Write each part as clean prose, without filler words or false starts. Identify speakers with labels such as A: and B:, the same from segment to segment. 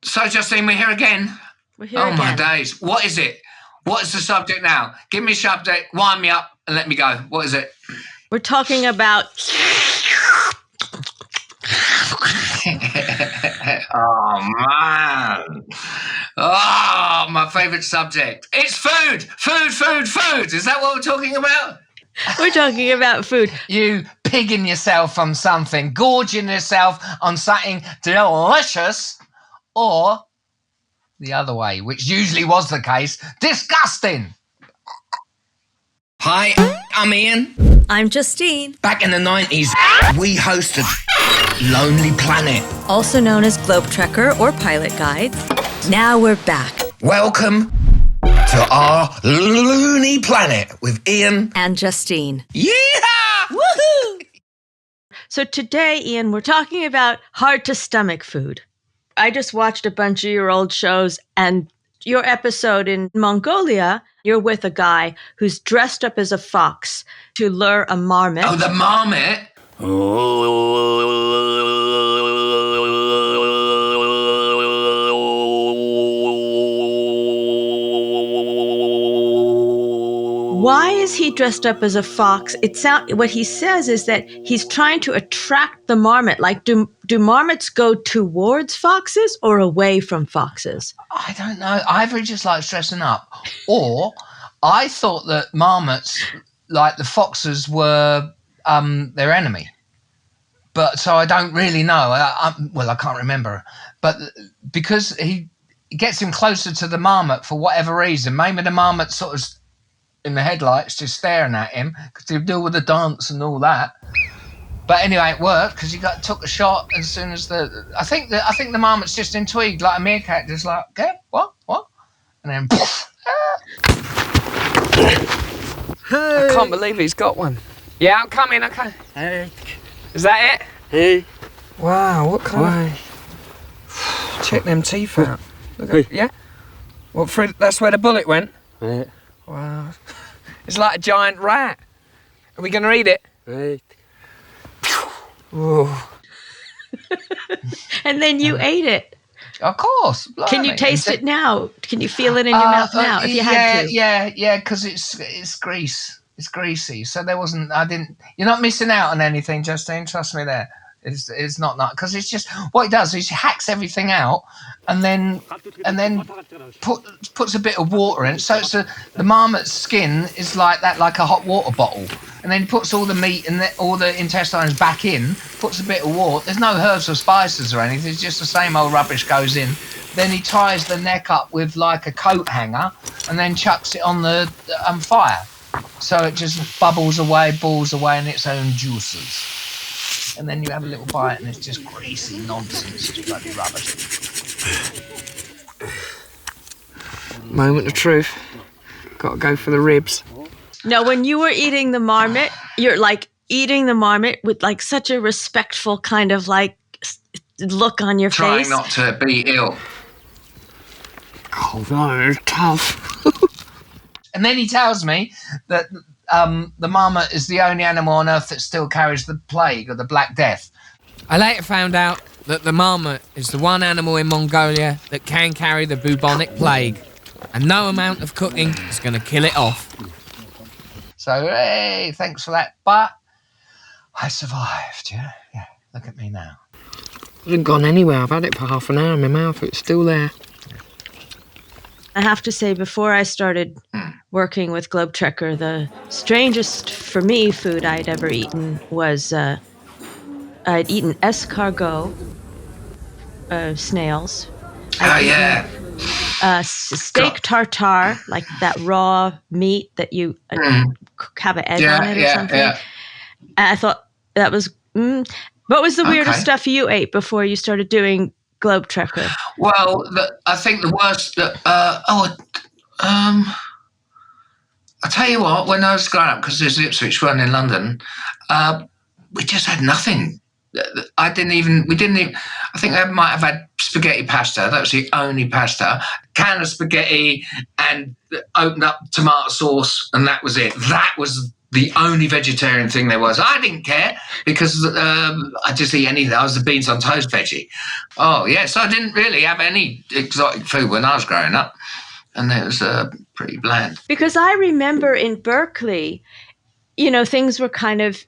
A: So, Justine, we're here again.
B: We're here again.
A: My days. What is it? What is the subject now? Give me a subject, wind me up, and let me go. What is it?
B: We're talking about...
A: Oh, man. Oh, my favourite subject. It's food. Food. Is that what we're talking about?
B: We're talking about food.
C: You pigging yourself on something, gorging yourself on something delicious, or the other way, which usually was the case, disgusting.
D: Hi, I'm Ian.
E: I'm Justine.
D: Back in the 90s, we hosted Lonely Planet.
E: Also known as Globe Trekker or Pilot Guides. Now we're back.
D: Welcome to our Looney Planet with Ian
E: and Justine.
D: Yeah!
E: Woohoo!
B: So today, Ian, we're talking about hard-to-stomach food. I just watched a bunch of your old shows, and your episode in Mongolia, you're with a guy who's dressed up as a fox to lure a marmot.
A: Oh, the marmot?
B: Why is he dressed up as a fox? What he says is that he's trying to attract the marmot. Like, do marmots go towards foxes or away from foxes?
C: I don't know. Either he just likes dressing up, or I thought that marmots, like the foxes, were their enemy. But so I don't really know. I can't remember. But because he gets him closer to the marmot for whatever reason, maybe the marmot sort of in the headlights just staring at him because he'll deal with the dance and all that. But anyway, it worked because he took a shot as soon as I think the marmot's just intrigued like a meerkat, just like, okay, what, and then poof.
F: Hey. I can't believe he's got one. Yeah, I'm coming. Okay.
G: Hey.
F: Is that it?
G: Hey.
F: Wow, what kind of... Check them teeth out. Look at, yeah? What? That's where the bullet went?
G: Yeah.
F: Wow. It's like a giant rat. Are we going to eat it?
G: Right.
F: Oh.
B: And then you ate it.
C: Of course. Blimey.
B: Can you taste it now? Can you feel it in your mouth now? If you had to.
C: Yeah, because it's grease. It's greasy. So you're not missing out on anything, Justine. Trust me there. It's not that, because it's just what he does is he hacks everything out and then puts a bit of water in it. So it's the marmot's skin is like that, like a hot water bottle. And then he puts all the meat and all the intestines back in, puts a bit of water. There's no herbs or spices or anything. It's just the same old rubbish goes in. Then he ties the neck up with like a coat hanger and then chucks it on the fire. So it just bubbles away, balls away in its own juices. And then you have a little bite and it's just greasy nonsense, just bloody rubbish.
F: Moment of truth. Got to go for the ribs.
B: No, when you were eating the marmot, you're like eating the marmot with like such a respectful kind of like look on your
A: Trying
B: face.
A: Trying not to be ill.
F: Oh, no, it's tough.
C: And then he tells me that the marmot is the only animal on Earth that still carries the plague or the Black Death.
F: I later found out that the marmot is the one animal in Mongolia that can carry the bubonic plague, and no amount of cooking is going to kill it off.
C: So, hey, thanks for that. But I survived, yeah? Yeah, look at me now.
F: It hasn't gone anywhere. I've had it for half an hour in my mouth. It's still there.
B: I have to say, before I started working with Globe Trekker, the strangest for me food I'd ever eaten was I'd eaten escargot, snails. Steak tartare, like that raw meat that you have an egg on it or something. Yeah. And I thought that was... What was the weirdest stuff you ate before you started doing Globe Trekker?
A: Well, I think the worst... I'll tell you what, when I was growing up, because there's Ipswich one in London, we just had nothing. I think I might have had spaghetti pasta. That was the only pasta. Can of spaghetti and opened up tomato sauce, and that was it. That was the only vegetarian thing there was. I didn't care because I just eat anything. I was the beans on toast veggie. Oh, yeah, so I didn't really have any exotic food when I was growing up, and it was pretty bland.
B: Because I remember in Berkeley, things were kind of,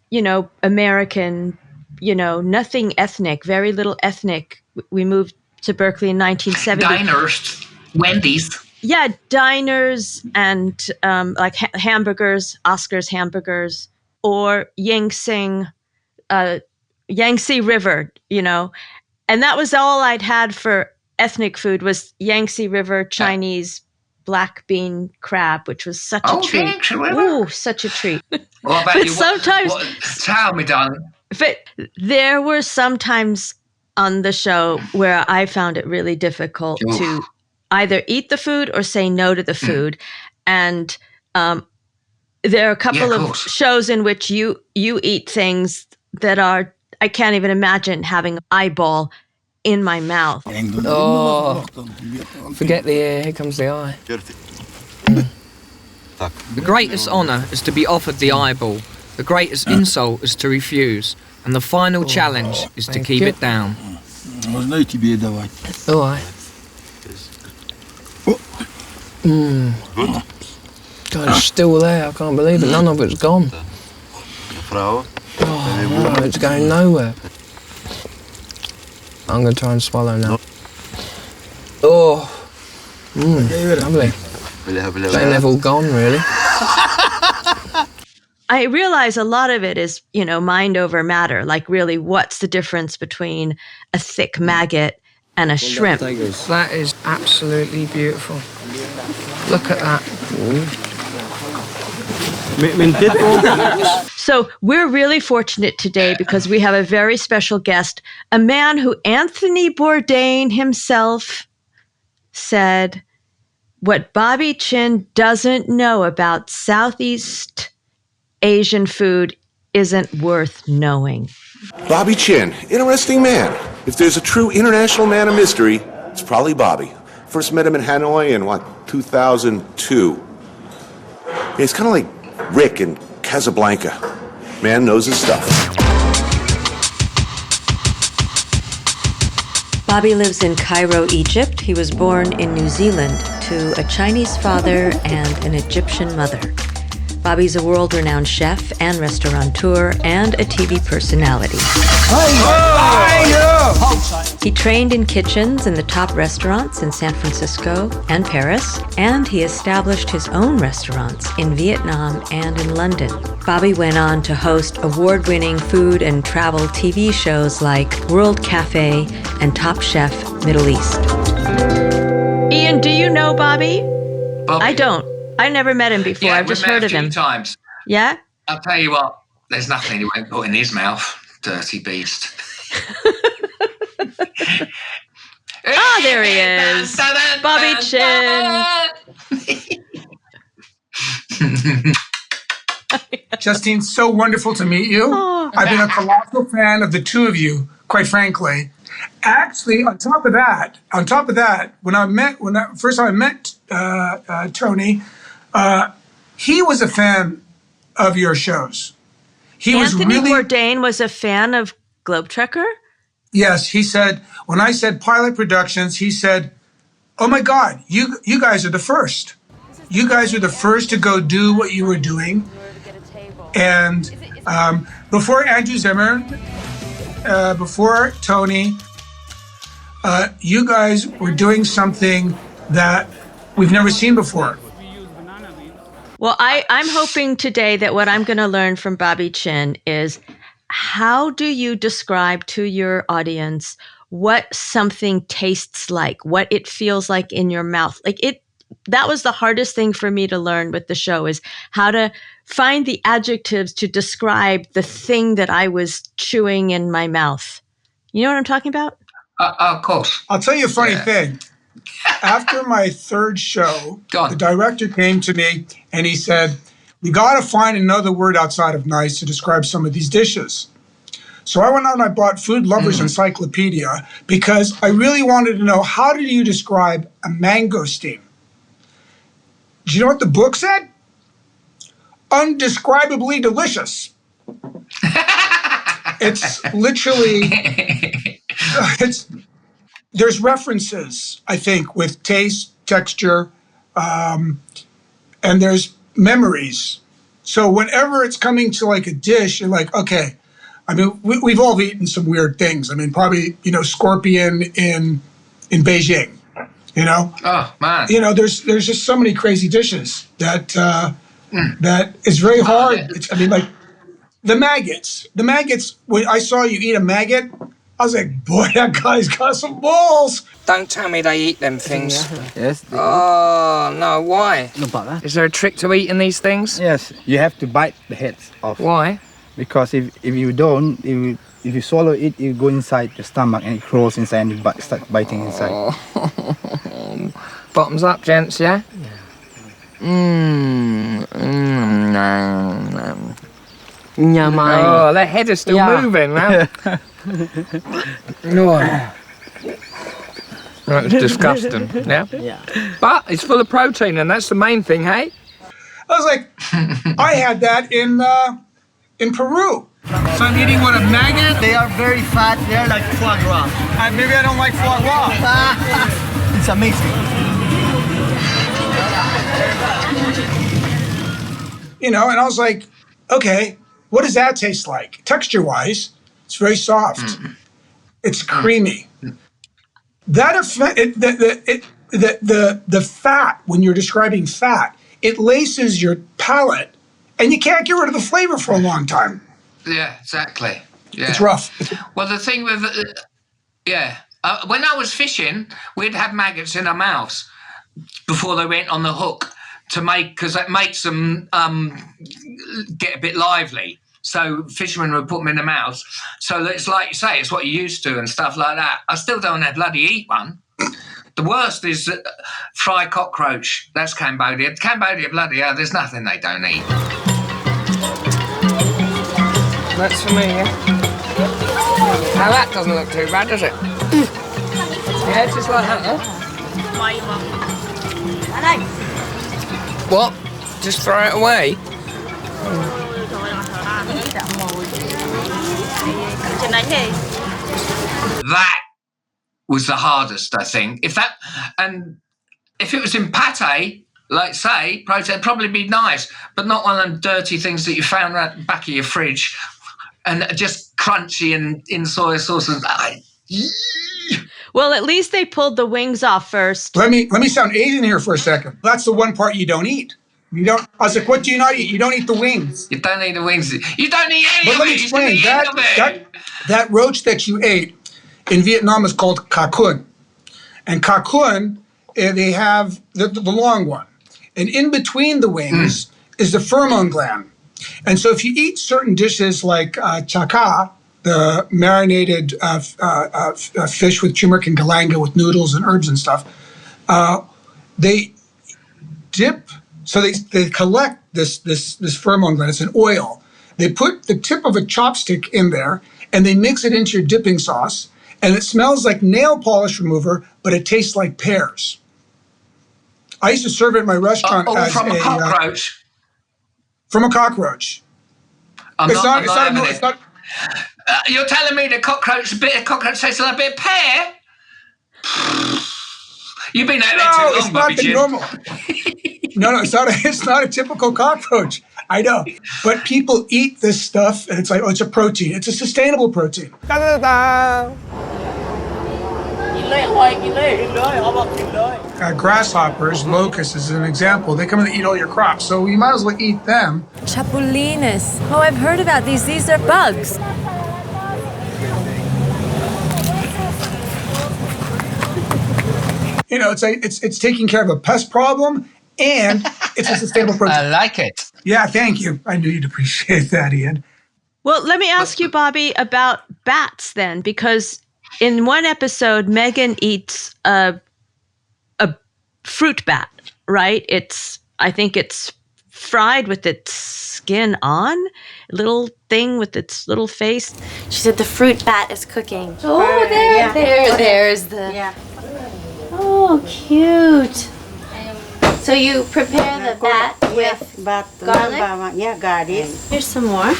B: American, nothing ethnic, very little ethnic. We moved to Berkeley in 1970.
A: Diners, Wendy's.
B: Yeah, diners and like hamburgers, Oscar's hamburgers, or Yangtze River, And that was all I'd had for ethnic food was Yangtze River Chinese black bean crab, which was such a treat.
A: Yangtze River.
B: Ooh, such a treat.
A: What about
B: But
A: you?
B: sometimes,
A: Tell me, darling.
B: but there were sometimes on the show where I found it really difficult to either eat the food or say no to the food. And there are a couple of shows in which you eat things that are, I can't even imagine having an eyeball in my mouth.
F: Oh, forget the ear, here comes the eye. The greatest honour is to be offered the eyeball. The greatest insult is to refuse. And the final challenge is to keep it down. All right. God, it's still there. I can't believe it. None of it's gone. Oh, no, it's going nowhere. I'm going to try and swallow now. Oh, lovely. They've all gone, really.
B: I realize a lot of it is, mind over matter. Like, really, what's the difference between a thick maggot and a shrimp?
F: That is absolutely beautiful. Look at that.
B: So we're really fortunate today because we have a very special guest, a man who Anthony Bourdain himself said what Bobby Chinn doesn't know about Southeast Asian food isn't worth knowing.
G: Bobby Chinn, interesting man. If there's a true international man of mystery, it's probably Bobby. First met him in Hanoi in, 2002. He's kind of like Rick in Casablanca. Man knows his stuff.
E: Bobby lives in Cairo, Egypt. He was born in New Zealand to a Chinese father and an Egyptian mother. Bobby's a world-renowned chef and restaurateur and a TV personality. He trained in kitchens in the top restaurants in San Francisco and Paris, and he established his own restaurants in Vietnam and in London. Bobby went on to host award-winning food and travel TV shows like World Cafe and Top Chef Middle East.
B: Ian, do you know Bobby?
A: Bobby.
B: I don't. I never met him before.
A: Yeah,
B: I've just heard of him.
A: Times.
B: Yeah?
A: I'll tell you what, there's nothing he won't put in his mouth. Dirty beast.
B: Oh, there he is. Bobby Chinn.
H: Justine, so wonderful to meet you.
B: Oh.
H: I've been a colossal fan of the two of you, quite frankly. Actually, on top of that, when I first time I met Tony, he was a fan of your shows.
B: Anthony Bourdain was a fan of Globetrotter?
H: Yes, he said, when I said Pilot Productions, he said, oh my God, you guys are the first. You guys are the first to go do what you were doing. And before Andrew Zimmern, before Tony, you guys were doing something that we've never seen before.
B: Well, I'm hoping today that what I'm going to learn from Bobby Chinn is how do you describe to your audience what something tastes like, what it feels like in your mouth? That was the hardest thing for me to learn with the show, is how to find the adjectives to describe the thing that I was chewing in my mouth. You know what I'm talking about?
A: Of course.
H: I'll tell you a funny thing. After my third show, the director came to me and he said, we got to find another word outside of nice to describe some of these dishes. So I went out and I bought Food Lover's Encyclopedia because I really wanted to know, how do you describe a mangosteen? Do you know what the book said? undescribably delicious. It's literally, there's references, I think, with taste, texture, and there's memories. So whenever it's coming to like a dish, you're like, okay, I mean, we've all eaten some weird things. I mean, probably, scorpion in Beijing,
A: Oh, man.
H: there's just so many crazy dishes that that is very hard.
A: Yeah.
H: Like the maggots. When I saw you eat a maggot, I was like, boy, that guy's got some balls.
F: Don't tell me they eat them things.
I: Yes.
F: Oh, no, why?
I: No bug.
F: Is there a trick to eating these things?
I: Yes, you have to bite the heads off.
F: Why?
I: Because if you don't, if you swallow it, it go inside your stomach and it crawls inside and you start biting inside.
F: Oh. Bottoms up, gents, yeah? Oh, their head is still moving, man. That was disgusting, yeah? But it's full of protein, and that's the main thing, hey?
H: I was like, I had that in Peru. So I'm eating what, a maggot?
J: They are very fat. They are like foie gras.
H: Maybe I don't like foie gras.
J: It's amazing.
H: And I was like, okay, what does that taste like? Texture-wise, it's very soft. It's creamy. That the fat, when you're describing fat, it laces your palate, and you can't get rid of the flavor for a long time.
A: Yeah, exactly. Yeah.
H: It's rough.
A: Well, the thing with, when I was fishing, we'd have maggots in our mouths before they went on the hook because that makes them get a bit lively. So fishermen would put them in their mouths. So that it's like you say, it's what you're used to and stuff like that. I still don't want to bloody eat one. The worst is fried cockroach. That's Cambodia. Cambodia, bloody hell, there's nothing they don't eat.
F: That's for me, yeah? Now that doesn't look too bad, does it? Yeah, just like that, huh? What? Just throw it away?
A: That was the hardest, I think. If it was in pate, like say, it'd probably be nice, but not one of them dirty things that you found right at the back of your fridge and just crunchy and in soy sauce.
B: Well, at least they pulled the wings off first.
H: Let me sound Asian here for a second. That's the one part you don't eat. You don't. I was like, what do you not eat? You don't eat the wings.
A: You don't eat the wings. You don't eat any
H: but
A: of
H: let
A: it.
H: me explain. That roach that you ate in Vietnam is called kakun. And kakun, they have the long one. And in between the wings is the pheromone gland. And so if you eat certain dishes like chaka, the marinated fish with turmeric and galanga with noodles and herbs and stuff, they dip. So they collect this pheromone gland. It's an oil. They put the tip of a chopstick in there, and they mix it into your dipping sauce, and it smells like nail polish remover, but it tastes like pears. I used to serve it at my restaurant as
A: from a cockroach.
H: From a cockroach.
A: You're telling me the cockroach, a bit of cockroach tastes like a bit of pear? You've been out there too long, Bobby Chinn.
H: Normal. No, it's not a typical cockroach. I know. But people eat this stuff, and it's like, oh, it's a protein. It's a sustainable protein. Grasshoppers, locusts is an example. They come in and eat all your crops, so you might as well eat them.
K: Chapulines. Oh, I've heard about these. These are bugs.
H: It's taking care of a pest problem, and it's a sustainable protein.
C: I like it.
H: Yeah, thank you. I knew you'd appreciate that, Ian.
B: Well, let me ask you, Bobby, about bats then, because in one episode, Megan eats a fruit bat, right? I think it's fried with its skin on, a little thing with its little face.
L: She said the fruit bat is cooking.
K: Oh, there's the...
L: Yeah. Oh, cute. So you prepare the bat with garlic.
M: Yeah, garlic.
L: Here's some more.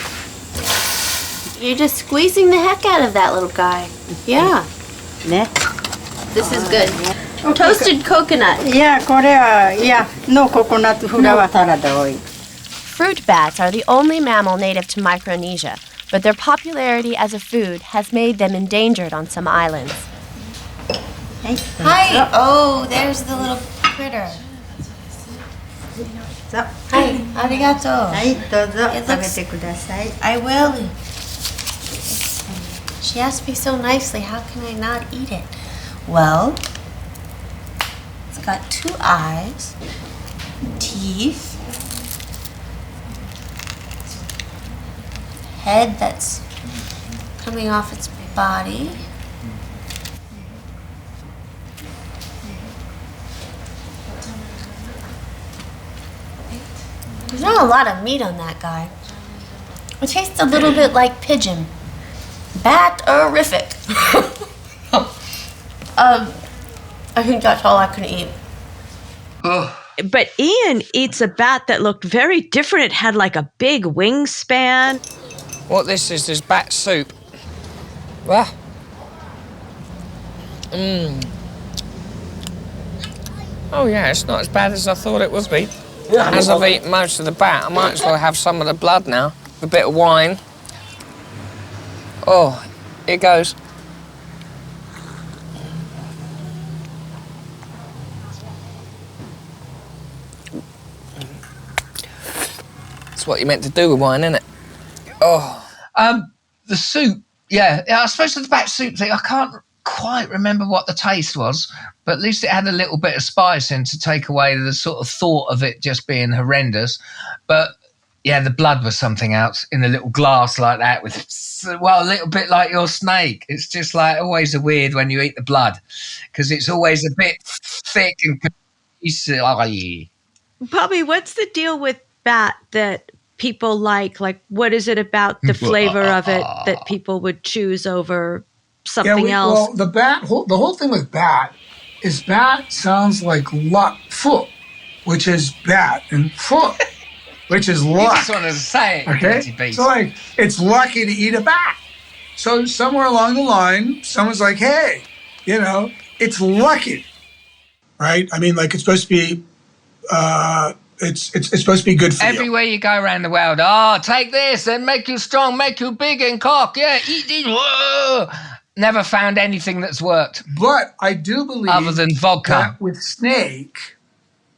L: You're just squeezing the heck out of that little guy. Yeah. This is good. Toasted coconut.
M: Yeah, no coconut flour.
L: Fruit bats are the only mammal native to Micronesia, but their popularity as a food has made them endangered on some islands. Hi. Oh, there's the little critter. Hi. Arigato. I will. She asked me so nicely, how can I not eat it? Well, it's got 2 eyes, teeth, head that's coming off its body. There's not a lot of meat on that guy. It tastes a little bit like pigeon. Bat-O-Rific. I think that's all I can eat.
B: But Ian eats a bat that looked very different. It had like a big wingspan.
F: What this is bat soup. Well. Oh yeah, it's not as bad as I thought it would be. As I've eaten most of the bat, I might as well have some of the blood now. A bit of wine. Oh, here goes. That's what you're meant to do with wine, isn't it? Oh.
C: The soup, yeah, I suppose the bat soup thing, I can't quite remember what the taste was, but at least it had a little bit of spice in to take away the sort of thought of it just being horrendous. But yeah, the blood was something else in a little glass like that with, well, a little bit like your snake. It's just like always weird when you eat the blood because it's always a bit thick and
B: Bobby, what's the deal with bat that people like? Like, what is it about the flavor of it that people would choose over something else?
H: Well, the whole thing with bat is bat sounds like foot, which is bat, and foot, which is luck.
C: You just wanted to say it.
H: Okay, so like it's lucky to eat a bat. So somewhere along the line, someone's like, "Hey, it's lucky, right? I mean, like it's supposed to be, it's supposed to be good for you."
C: Everywhere you go around the world, take this and make you strong, make you big and cock. Yeah, eat these. Whoa. Never found anything that's worked.
H: But I do believe
C: other than vodka
H: that with snake,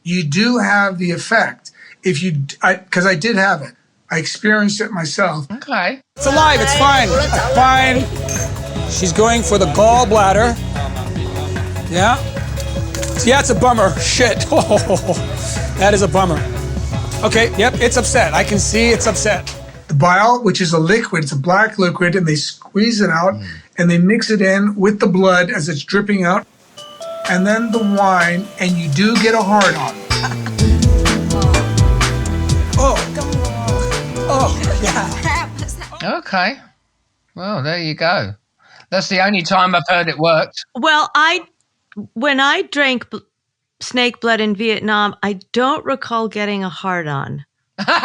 H: you do have the effect. Because I did have it. I experienced it myself.
C: Okay.
J: It's alive. It's fine. Fine. She's going for the gallbladder. Yeah. Yeah, it's a bummer. Shit. Oh, that is a bummer. Okay. Yep. It's upset. I can see it's upset.
H: The bile, which is a liquid, it's a black liquid, and they squeeze it out and they mix it in with the blood as it's dripping out, and then the wine, and you do get a hard on. Oh, yeah.
C: Okay. Well, there you go. That's the only time I've heard it worked.
B: Well, when I drank snake blood in Vietnam, I don't recall getting a hard on.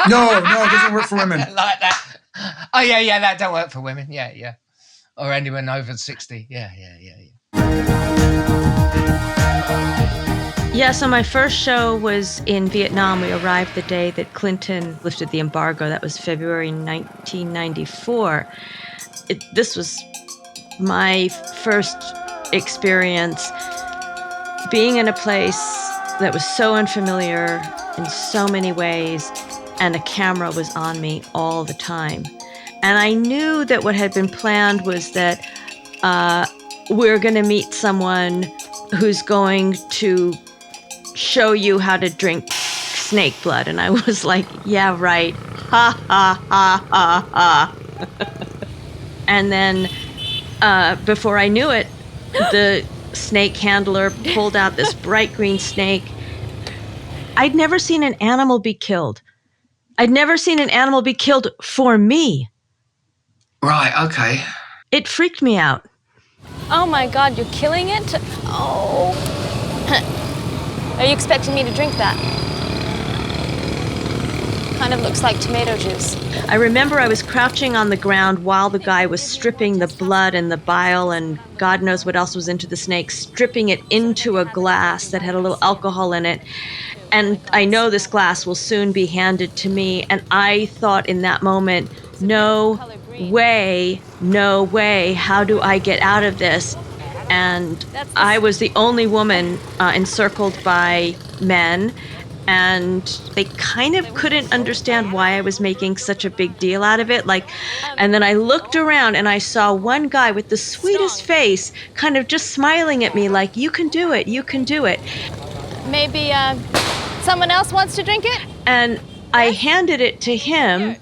H: No, it doesn't work for women.
C: Like that. Oh, yeah, that don't work for women. Yeah. Or anyone over 60. Yeah.
B: Yeah, so my first show was in Vietnam. We arrived the day that Clinton lifted the embargo. That was February 1994. This was my first experience being in a place that was so unfamiliar in so many ways, and a camera was on me all the time. And I knew that what had been planned was that we're going to meet someone who's going to show you how to drink snake blood. And I was like, yeah, right. Ha, ha, ha, ha, ha. And then before I knew it, the snake handler pulled out this bright green snake. I'd never seen an animal be killed. I'd never seen an animal be killed for me.
A: Right, okay.
B: It freaked me out.
K: Oh my God, you're killing it? Oh. Are you expecting me to drink that? Kind of looks like tomato juice.
B: I remember I was crouching on the ground while the guy was stripping the blood and the bile and God knows what else was into the snake, stripping it into a glass that had a little alcohol in it. And I know this glass will soon be handed to me. And I thought in that moment, no way, how do I get out of this? And I was the only woman encircled by men. And they kind of couldn't understand why I was making such a big deal out of it. And then I looked around and I saw one guy with the sweetest face kind of just smiling at me like, you can do it, you can do it.
K: Maybe someone else wants to drink it?
B: And I handed it to him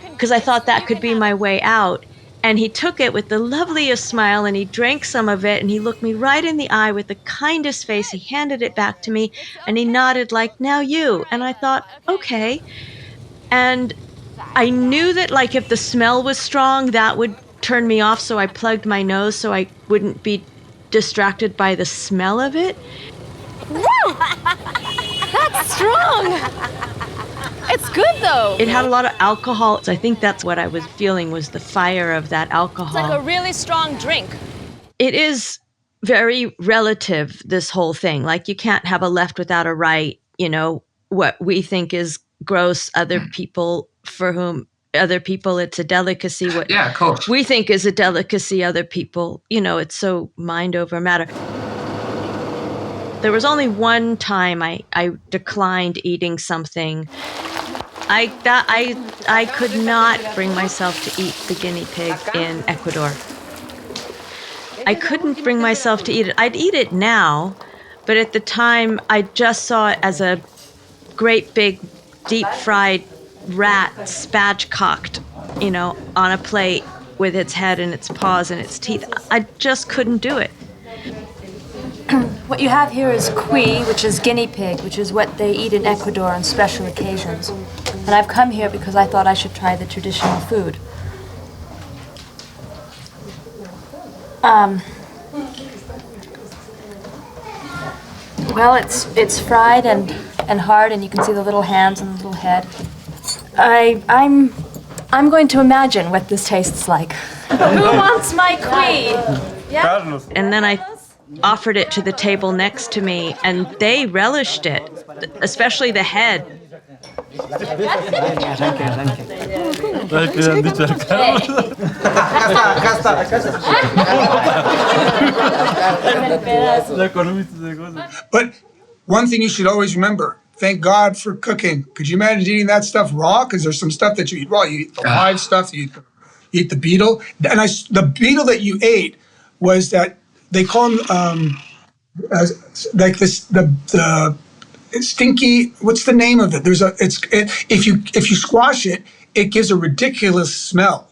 B: because I thought that could be my way out. And he took it with the loveliest smile and he drank some of it and he looked me right in the eye with the kindest face. He handed it back to me and he nodded like, now you. And I thought, okay. And I knew that if the smell was strong, that would turn me off. So I plugged my nose so I wouldn't be distracted by the smell of it.
K: That's strong. It's good though.
B: It had a lot of alcohol. So I think that's what I was feeling was the fire of that alcohol.
K: It's like a really strong drink.
B: It is very relative, this whole thing. You can't have a left without a right. What we think is gross, other people it's a delicacy. What
A: of course.
B: We think is a delicacy, other people, it's so mind over matter. There was only one time I declined eating something. I could not bring myself to eat the guinea pig in Ecuador. I couldn't bring myself to eat it. I'd eat it now, but at the time I just saw it as a great big deep fried rat spatchcocked, on a plate with its head and its paws and its teeth. I just couldn't do it.
K: What you have here is cuy, which is guinea pig, which is what they eat in Ecuador on special occasions. And I've come here because I thought I should try the traditional food. Well, it's fried and hard, and you can see the little hands and the little head. I'm going to imagine what this tastes like. Who wants my cuy? Yeah.
B: And then I offered it to the table next to me, and they relished it, especially the head.
H: But one thing you should always remember, thank God for cooking. Could you imagine eating that stuff raw? Because there's some stuff that you eat raw. You eat the live stuff, you eat the beetle. And the beetle that you ate was that they call them the stinky. What's the name of it? If you squash it, it gives a ridiculous smell.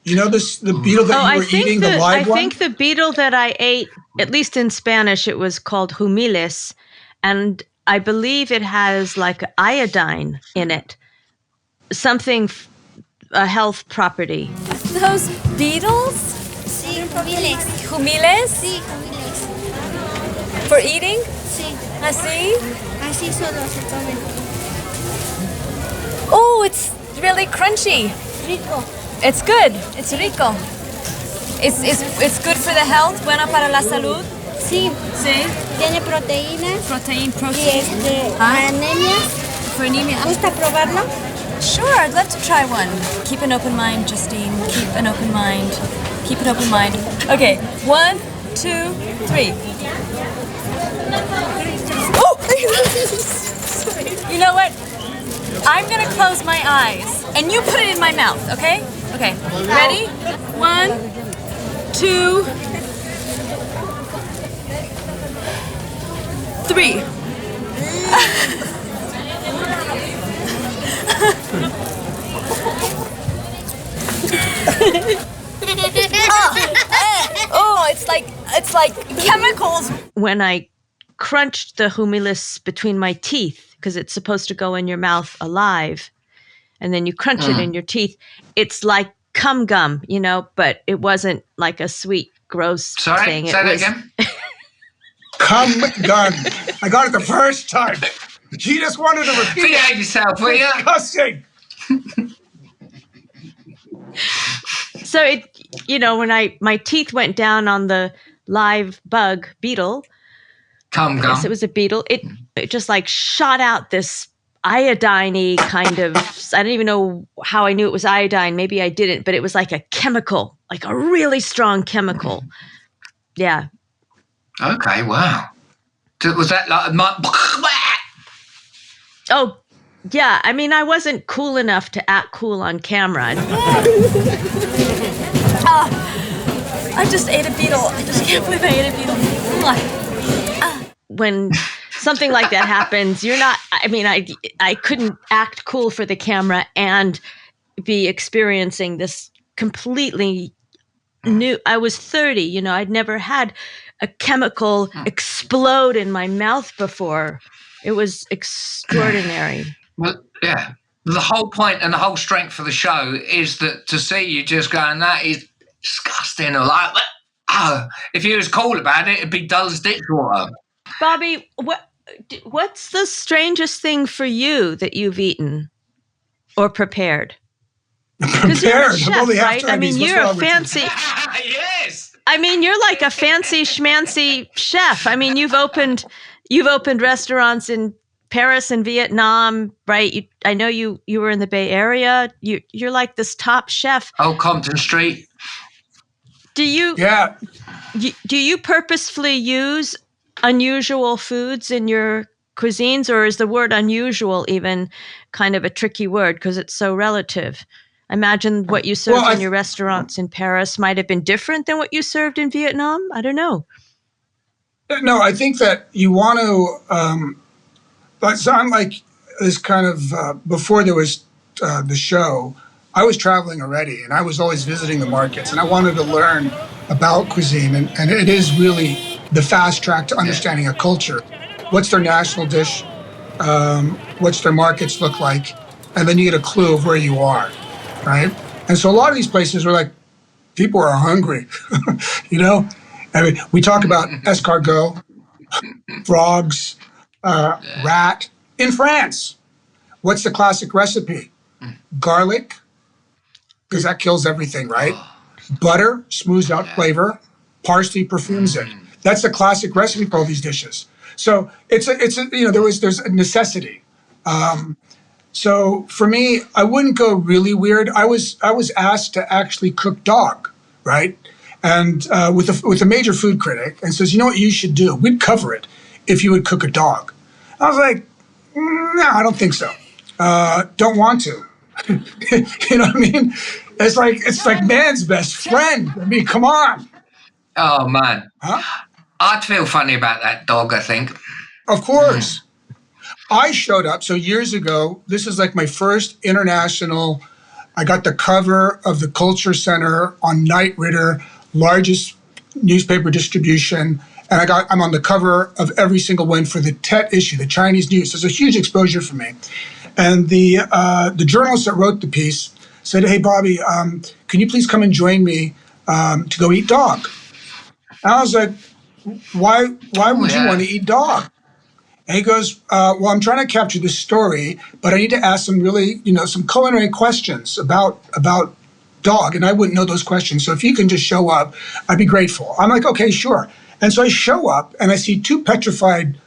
H: The beetle that you were eating, the live one?
B: I think the beetle that I ate, at least in Spanish, it was called humilis, and I believe it has iodine in it, something, a health property.
K: Those beetles?
L: Sí, humiles.
K: Humiles?
L: Sí, humiles.
K: For eating?
L: Sí.
K: Así?
L: Así solo se comen.
K: Oh, it's really crunchy.
L: Rico.
K: It's good. It's rico. It's good for the health. Bueno para la salud.
L: Sí.
K: Sí.
L: Tiene proteínas.
K: Protein.
L: Y anemia.
K: For anemia.
L: ¿Gusta probarlo?
K: Sure, I'd love to try one. Keep an open mind, Justine. Keep an open mind. Keep an open mind. Okay, 1, 2, 3. Oh! You know what? I'm gonna close my eyes, and you put it in my mouth, okay? Okay, ready? 1, 2, 3. Oh, it's like chemicals.
B: When I crunched the humilis between my teeth, because it's supposed to go in your mouth alive, and then you crunch it in your teeth, it's like cum gum, but it wasn't like a sweet, gross thing.
A: Say that again?
H: Cum gum. I got it the first time. She just wanted to repeat it.
A: Behave yourself, will you?
H: Disgusting.
B: So when my teeth went down on the live bug beetle,
A: Come,
B: I guess it was a beetle. It just like shot out this iodine-y kind of, I don't even know how I knew it was iodine. Maybe I didn't, but it was like a chemical, like a really strong chemical. Yeah.
A: Okay, wow. Was that like
B: Oh, yeah. I mean, I wasn't cool enough to act cool on camera.
K: I just ate a beetle. I just can't believe I ate a beetle.
B: When something like that happens, you're not, I mean, I couldn't act cool for the camera and be experiencing this completely new. I was 30, I'd never had a chemical explode in my mouth before. It was extraordinary.
A: Well, yeah. The whole point and the whole strength of the show is that to see you just going, that is disgusting. Or like, if you was cool about it, it'd be dull as ditch water.
B: Bobby, what's the strangest thing for you that you've eaten or prepared? Because you're a chef, right? I mean, you're a fancy.
A: Yes.
B: I mean, you're like a fancy schmancy chef. I mean, you've opened restaurants in Paris and Vietnam, right? I know you were in the Bay Area. You're like this top chef.
A: Oh, Compton Street.
B: Do you purposefully use unusual foods in your cuisines, or is the word unusual even kind of a tricky word because it's so relative? I imagine what you served in your restaurants in Paris might have been different than what you served in Vietnam. I don't know.
H: No, I think that you want to, so I'm like this kind of, before there was the show, I was traveling already and I was always visiting the markets and I wanted to learn about cuisine. And it is really the fast track to understanding a culture. What's their national dish? What's their markets look like? And then you get a clue of where you are, right? And so a lot of these places were like, people are hungry, I mean, we talk about escargot, frogs, rat. In France, what's the classic recipe? Garlic, because that kills everything, right? Butter, smooths out flavor. Parsley perfumes it. That's the classic recipe for all these dishes. So there's a necessity. So for me, I wouldn't go really weird. I was asked to actually cook dog, right? And with a major food critic, and says, you know what you should do? We'd cover it if you would cook a dog. I was like, no, I don't think so. Don't want to. You know what I mean? It's like man's best friend. I mean, come on.
A: Oh man,
H: huh?
A: I'd feel funny about that dog. I think.
H: Of course. I showed up. So years ago, this is like my first international. I got the cover of the Culture Center on Knight Ridder, largest newspaper distribution. And I'm on the cover of every single one for the Tet issue, the Chinese news. So it's a huge exposure for me. And the journalist that wrote the piece said, hey, Bobby, can you please come and join me to go eat dog? And I was like, why would you want to eat dog? And he goes, well, I'm trying to capture this story, but I need to ask some really, some culinary questions about dog. And I wouldn't know those questions. So if you can just show up, I'd be grateful. I'm like, okay, sure. And so I show up and I see two petrified,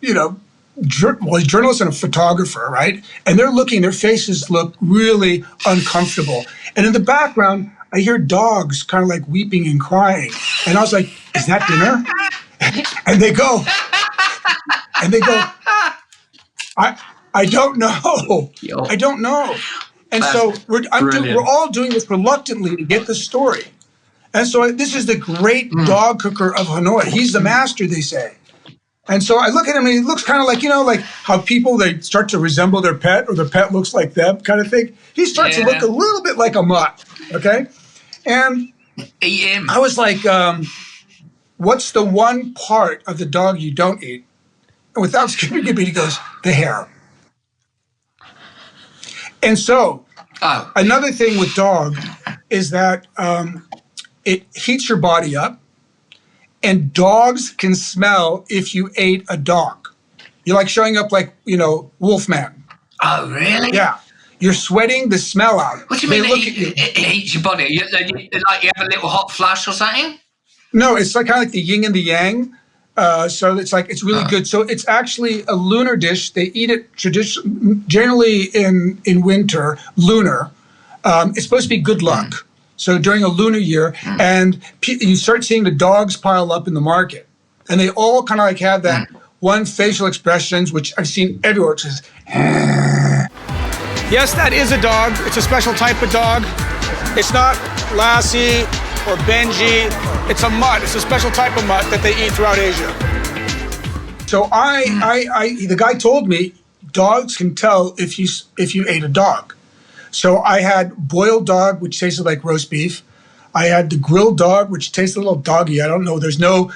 H: journalist and a photographer, right? And their faces look really uncomfortable. And in the background, I hear dogs kind of like weeping and crying. And I was like, is that dinner? And they go, I don't know. I don't know. And so we're all doing this reluctantly to get the story. And so this is the great dog cooker of Hanoi. He's the master, they say. And so I look at him and he looks kind of like, like how people, they start to resemble their pet or their pet looks like them kind of thing. He starts to look a little bit like a mutt, okay? And
A: eat him.
H: I was like, what's the one part of the dog you don't eat? And without skipping a beat, he goes, the hair. And so another thing with dog is that it heats your body up, and dogs can smell if you ate a dog. You're like showing up like, Wolfman.
A: Oh, really?
H: Yeah. You're sweating the smell out.
A: What do you mean it eats your body? Like you have a little hot flush or something?
H: No, it's like kind of like the yin and the yang. So it's really good. So it's actually a lunar dish. They eat it generally in winter, lunar. It's supposed to be good luck. So during a lunar year, and you start seeing the dogs pile up in the market. And they all kind of like have that one facial expressions, which I've seen everywhere, which is,
J: Yes, that is a dog. It's a special type of dog. It's not Lassie or Benji. It's a mutt. It's a special type of mutt that they eat throughout Asia.
H: So the guy told me dogs can tell if you ate a dog. So I had boiled dog, which tasted like roast beef. I had the grilled dog, which tastes a little doggy. I don't know. There is no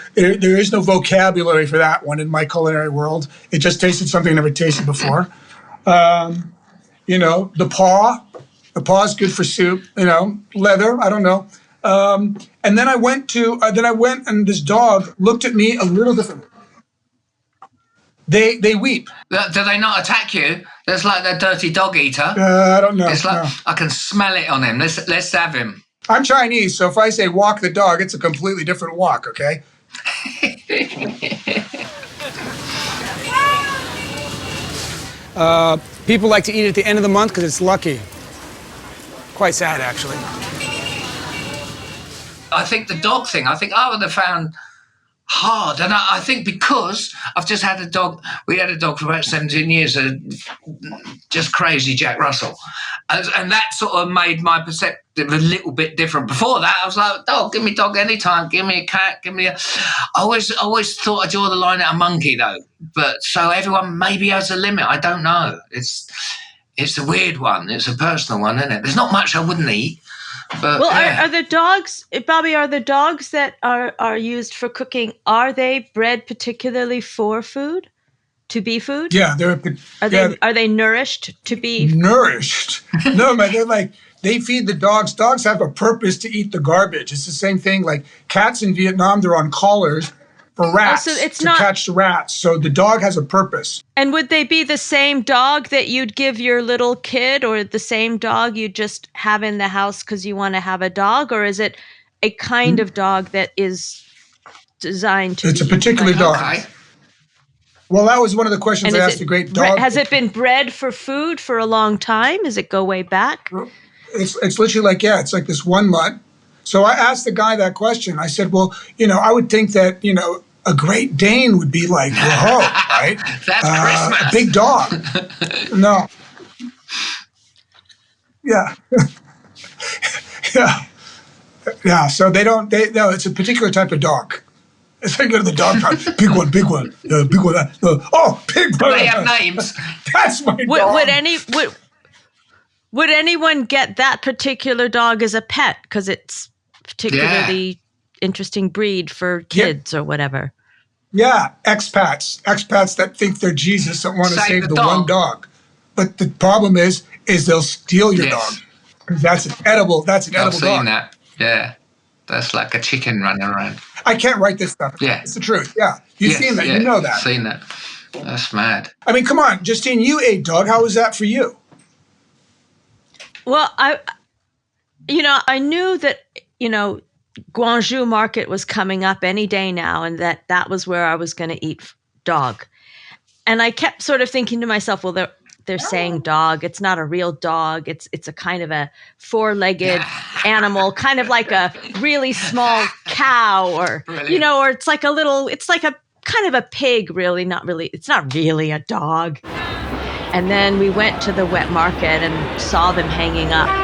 H: vocabulary for that one in my culinary world. It just tasted something I never tasted before. The paw. The paw is good for soup. Leather. I don't know. And then I went and this dog looked at me a little differently. They weep.
A: Do they not attack you? That's like that dirty dog eater.
H: I don't know.
A: It's like I can smell it on him. Let's have him.
H: I'm Chinese, so if I say walk the dog, it's a completely different walk, okay?
J: People like to eat it at the end of the month because it's lucky. Quite sad, actually.
A: I think the dog thing, I would have found hard. And I think because I've just had a dog, we had a dog for about 17 years, just crazy Jack Russell. And that sort of made my perspective a little bit different. Before that, I was like, dog, give me a dog anytime. Give me a cat, I always thought I'd draw the line at a monkey, though. But so everyone maybe has a limit. I don't know. It's a weird one. It's a personal one, isn't it? There's not much I wouldn't eat. But,
B: well, are the dogs, Bobby, are the dogs that are used for cooking, are they bred particularly for food? To be food?
H: Yeah,
B: are they nourished to be
H: nourished? No, man, they feed the dogs. Dogs have a purpose to eat the garbage. It's the same thing. Like cats in Vietnam, they're on collars for rats catch the rats. So the dog has a purpose.
B: And would they be the same dog that you'd give your little kid, or the same dog you just have in the house because you want to have a dog, or is it a kind of dog that is designed to?
H: It's a particular dog. Okay. Well, that was one of the questions I asked the great dog.
B: Has it been bred for food for a long time? Does it go way back?
H: It's literally it's like this one mutt. So I asked the guy that question. I said, well, I would think that, a Great Dane would be like, whoa, right?
A: That's Christmas.
H: A big dog. No. Yeah. Yeah. So no, it's a particular type of dog. It's like go to the dog park. Big one. Big one. Big one. Big one.
A: They have names.
H: That's my dog.
B: Would anyone get that particular dog as a pet because it's particularly interesting breed for kids or whatever?
H: Yeah, expats that think they're Jesus that want to save the one dog. But the problem is they'll steal your dog because that's an edible dog. I've seen
A: that. Yeah, that's like a chicken running around.
H: I can't write this stuff.
A: Yeah,
H: it's the truth. Yeah, you've seen that. You know that.
A: I've seen that. That's mad.
H: I mean, come on, Justine, you ate dog. How was that for you?
B: Well, I knew that, Guangzhou market was coming up any day now, and that was where I was going to eat dog. And I kept sort of thinking to myself, well, they're saying dog. It's not a real dog. It's a kind of a four-legged animal, kind of like a really small cow, or or it's like a kind of a pig, really. Not really. It's not really a dog. And then we went to the wet market and saw them hanging up.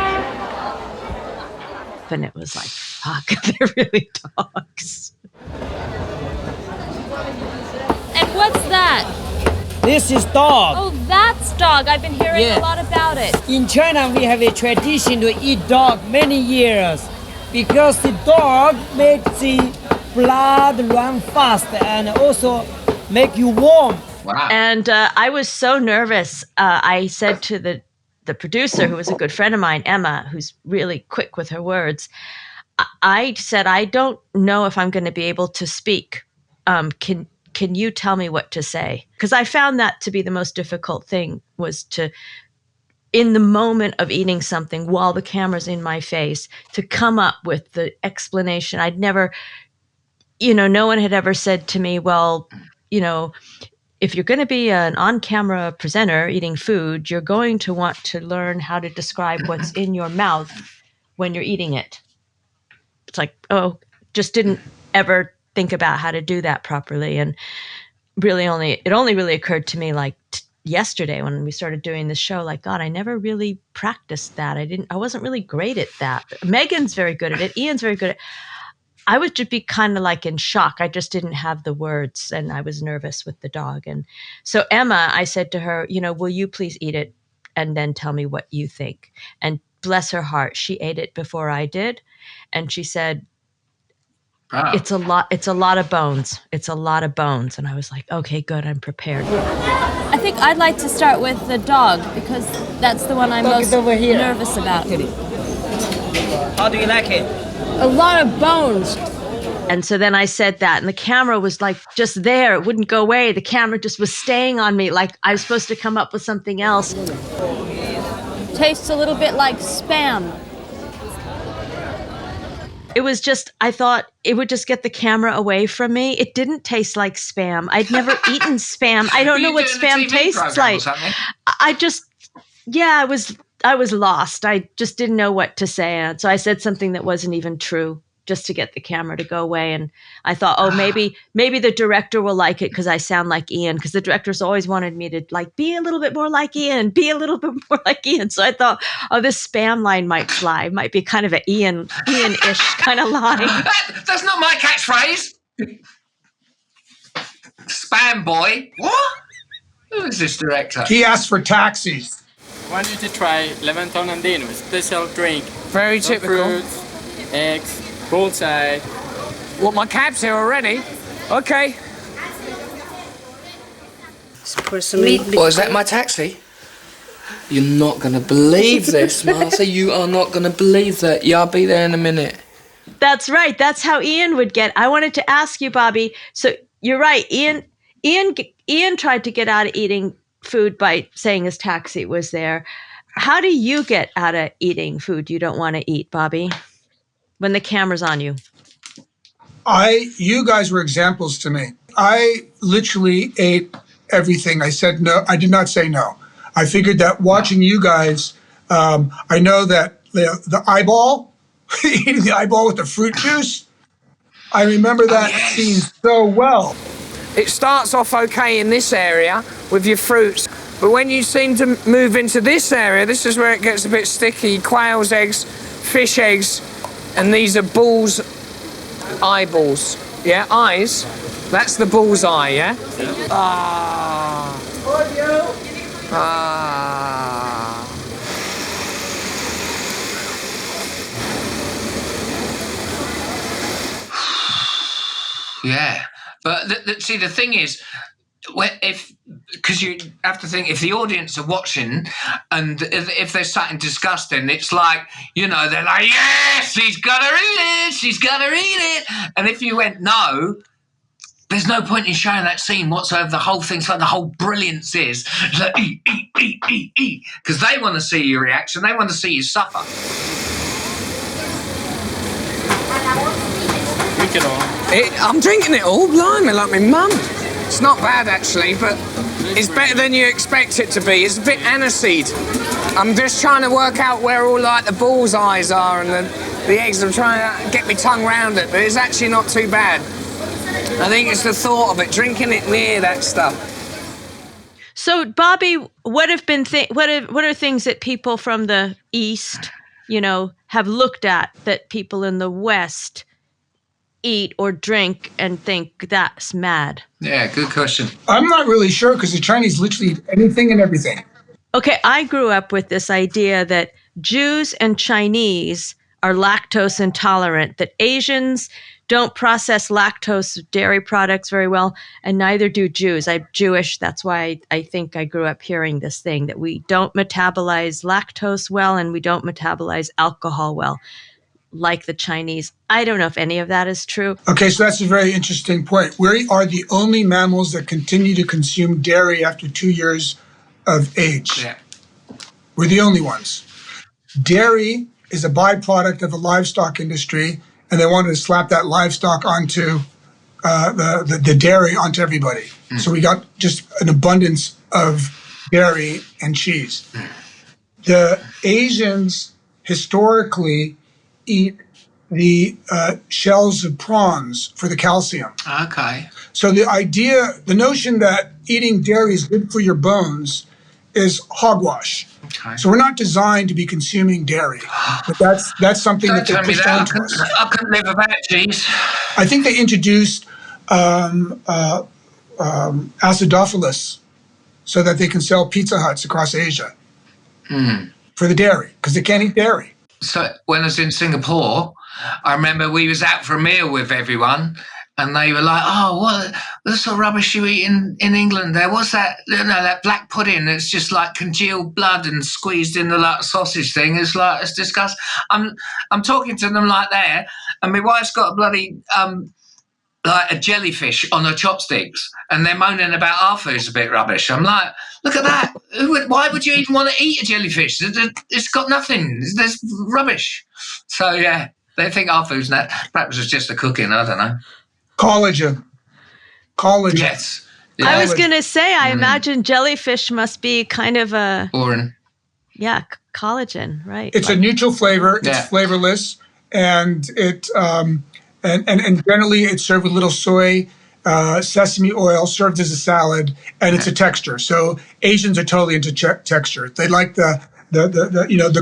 B: And it was like, fuck, they're really dogs.
K: And what's that?
N: This is dog.
K: Oh, that's dog. I've been hearing a lot about it.
N: In China, we have a tradition to eat dog many years because the dog makes the blood run fast and also make you warm.
A: Wow.
B: And I was so nervous. I said to the producer, who was a good friend of mine, Emma, who's really quick with her words, I said, I don't know if I'm going to be able to speak. Can can you tell me what to say? Because I found that to be the most difficult thing, was to, in the moment of eating something while the camera's in my face, to come up with the explanation. I'd never, no one had ever said to me, well, if you're going to be an on-camera presenter eating food, you're going to want to learn how to describe what's in your mouth when you're eating it. It's like, just didn't ever think about how to do that properly. And it only really occurred to me like yesterday when we started doing the show, like, God, I never really practiced that. I wasn't really great at that. Megan's very good at it. Ian's very good at it. I would just be kind of like in shock. I just didn't have the words, and I was nervous with the dog. And so Emma, I said to her, will you please eat it and then tell me what you think? And bless her heart, she ate it before I did. And she said, wow, it's a lot of bones. It's a lot of bones. And I was like, okay, good. I'm prepared.
K: I think I'd like to start with the dog because that's the one I'm most nervous about.
N: How do you like it?
K: A lot of bones.
B: And so then I said that, and the camera was like just there. It wouldn't go away. The camera just was staying on me, like I was supposed to come up with something else.
K: Tastes a little bit like Spam.
B: It was just, I thought it would just get the camera away from me. It didn't taste like Spam. I'd never eaten Spam. I don't know what Spam tastes like. I was lost. I just didn't know what to say. And so I said something that wasn't even true, just to get the camera to go away. And I thought, maybe the director will like it because I sound like Ian, because the director's always wanted me to like be a little bit more like Ian, be a little bit more like Ian. So I thought, this Spam line might fly. Might be kind of an Ian-ish kind of line.
A: That's not my catchphrase. Spam boy. What? Who is this director?
H: He asked for taxis.
O: I want you to try lemon tonandino, a special drink.
F: Very typical.
O: Fruits, eggs, bullseye.
F: Well, my cab's here already. Okay.
P: Is that my taxi? You're not going to believe this, Martha. You are not going to believe that. Yeah, I'll be there in a minute.
B: That's right. That's how Ian would get. I wanted to ask you, Bobby. So you're right. Ian tried to get out of eating food by saying his taxi was there. How do you get out of eating food you don't want to eat, Bobby, when the camera's on you?
H: You guys were examples to me. I literally ate everything. I said no. I did not say no. I figured that watching you guys, I know that the eyeball, eating the eyeball with the fruit juice, I remember that scene so well.
F: It starts off okay in this area with your fruits, but when you seem to move into this area, this is where it gets a bit sticky. Quail's eggs, fish eggs, and these are bull's eyeballs. Yeah, eyes. That's the bull's eye, yeah?
A: Yeah, but see, the thing is, because you have to think, if the audience are watching and if they're something disgusting, it's like, they're like, yes, she's gonna eat it. And if you went no, there's no point in showing that scene whatsoever. The whole thing's like, the whole brilliance is like, eat, because they want to see your reaction. They want to see you suffer.
O: Drink it all.
F: I'm drinking it all, blimey, like my mum. It's not bad, actually, but it's better than you expect it to be. It's a bit aniseed. I'm just trying to work out where all, like, the bull's eyes are and the eggs. I'm trying to get my tongue round it, but it's actually not too bad. I think it's the thought of it, drinking it near that stuff.
B: So, Bobby, what are things that people from the East, have looked at that people in the West eat or drink and think that's mad?
A: Yeah, good question.
H: I'm not really sure because the Chinese literally eat anything and everything.
B: Okay, I grew up with this idea that Jews and Chinese are lactose intolerant, that Asians don't process lactose dairy products very well, and neither do Jews. I'm Jewish. That's why I think I grew up hearing this thing, that we don't metabolize lactose well and we don't metabolize alcohol well. like the Chinese. I don't know if any of that is true.
H: Okay, so that's a very interesting point. We are the only mammals that continue to consume dairy after 2 years of age.
A: Yeah.
H: We're the only ones. Dairy is a byproduct of the livestock industry, and they wanted to slap that livestock onto the dairy onto everybody. So we got just an abundance of dairy and cheese. The Asians historically eat the shells of prawns for the calcium.
A: Okay.
H: So the notion that eating dairy is good for your bones is hogwash.
A: Okay.
H: So we're not designed to be consuming dairy, but that's something
A: Don't
H: that they
A: tell me
H: pushed
A: that.
H: onto us.
A: I couldn't live without cheese.
H: I think they introduced acidophilus so that they can sell Pizza Huts across Asia for the dairy, because they can't eat dairy.
A: So when I was in Singapore, I remember we was out for a meal with everyone, and they were like, "Oh, what sort of rubbish you eat in England there? What's that? That black pudding that's just like congealed blood and squeezed in the like sausage thing. It's disgusting." I'm talking to them like that, and my wife's got a bloody like a jellyfish on her chopsticks, and they're moaning about our food's a bit rubbish. I'm like, look at that. Why would you even want to eat a jellyfish? It's got nothing. There's rubbish. So yeah, they think our food's not. Perhaps it's just the cooking. I don't know.
H: Collagen.
A: Yes. Yeah.
B: I was going to say, I imagine jellyfish must be kind of a...
A: boring.
B: Yeah, collagen, right.
H: It's a neutral flavor. It's flavorless, and it and generally it's served with little soy, sesame oil, served as a salad, and it's a texture. So Asians are totally into texture. They like the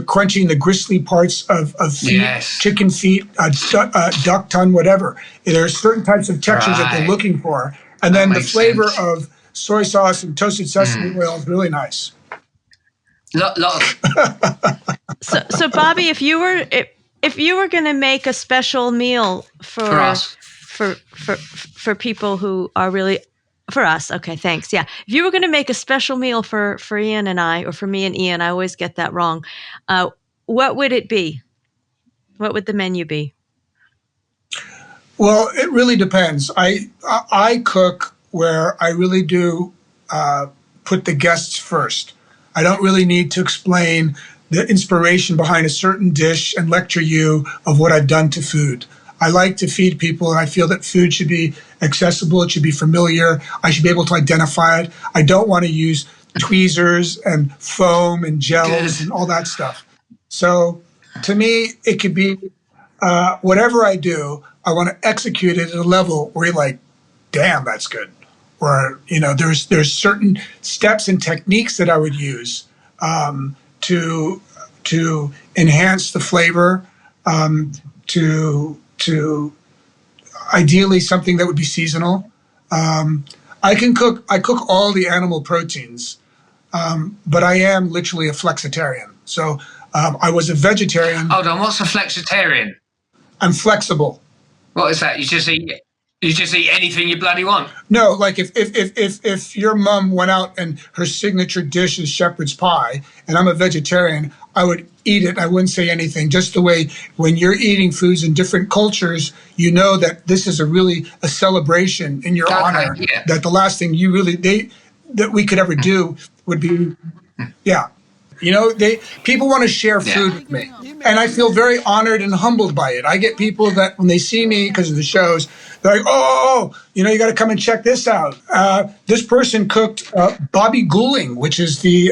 H: crunching, the gristly parts of feet, chicken feet, duck tongue, whatever. There are certain types of textures that they're looking for, and then the flavor of soy sauce and toasted sesame oil is really nice.
B: So Bobby, if you were going to make a special meal for us, for people who are really for us, okay, thanks. Yeah, if you were going to make a special meal for Ian and I, or for me and Ian, I always get that wrong. What would it be? What would the menu be?
H: Well, it really depends. I cook where I really do put the guests first. I don't really need to explain the inspiration behind a certain dish and lecture you of what I've done to food. I like to feed people, and I feel that food should be accessible. It should be familiar. I should be able to identify it. I don't want to use tweezers and foam and gels and all that stuff. So to me, it could be whatever I do, I want to execute it at a level where you're like, damn, that's good. Or, there's certain steps and techniques that I would use to enhance the flavor, to ideally something that would be seasonal. I cook all the animal proteins, but I am literally a flexitarian. So I was a vegetarian.
A: Hold on, what's a flexitarian?
H: I'm flexible.
A: What is that? You just eat anything you bloody want?
H: No, like if your mom went out and her signature dish is shepherd's pie, and I'm a vegetarian, I would eat it. I wouldn't say anything. Just the way when you're eating foods in different cultures, you know that this is a celebration in your honor. Yeah. That the last thing that we could ever do would be, people want to share food with me, and I feel very honored and humbled by it. I get people that when they see me because of the shows, they're like, oh, you got to come and check this out. This person cooked Bobby Gouling, which is the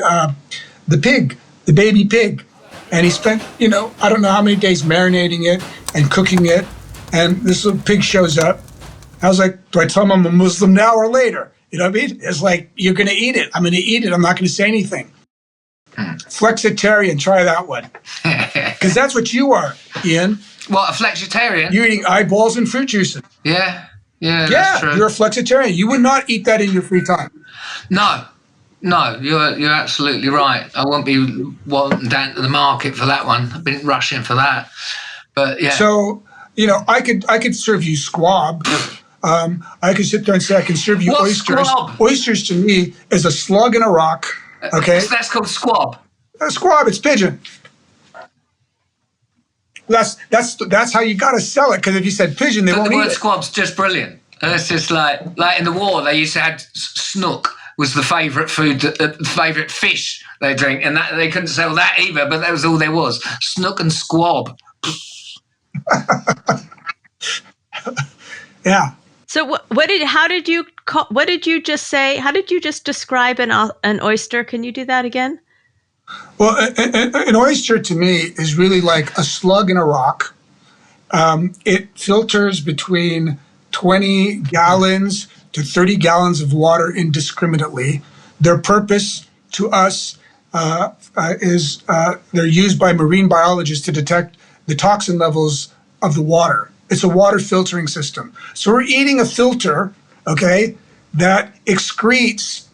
H: pig, the baby pig. And he spent, I don't know how many days marinating it and cooking it. And this little pig shows up. I was like, do I tell him I'm a Muslim now or later? You know what I mean? It's like, you're going to eat it. I'm going to eat it. I'm not going to say anything. Flexitarian, try that one. Because that's what you are, Ian.
A: What, a flexitarian?
H: You're eating eyeballs and fruit juices.
A: Yeah, that's true.
H: You're a flexitarian. You would not eat that in your free time.
A: No, you're absolutely right. I won't be wanting down to the market for that one. I've been rushing for that. But yeah.
H: So, I could serve you squab. I could sit there and say I can serve you oysters. Squab? Oysters to me is a slug in a rock. Okay.
A: That's called squab.
H: Squab, it's pigeon. That's how you got to sell it. Because if you said pigeon, they won't
A: the
H: eat
A: word
H: it.
A: squab's just brilliant. It's just like in the war, they used to have snook was the favourite food, favourite fish they drink, and that they couldn't sell that either. But that was all there was: snook and squab.
H: Yeah.
B: So what did you just say? How did you just describe an oyster? Can you do that again?
H: Well, an oyster to me is really like a slug in a rock. It filters between 20 gallons to 30 gallons of water indiscriminately. Their purpose to us is they're used by marine biologists to detect the toxin levels of the water. It's a water filtering system. So we're eating a filter, okay, that excretes,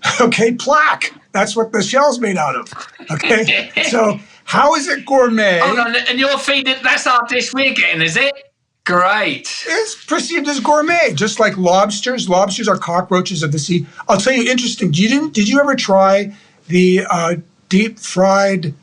H: plaque. That's what the shell's made out of, okay? So how is it gourmet?
A: Hold on, and you're feeding, that's our dish we're getting, is it? Great.
H: It's perceived as gourmet, just like lobsters. Lobsters are cockroaches of the sea. I'll tell you, interesting. Did you ever try the deep fried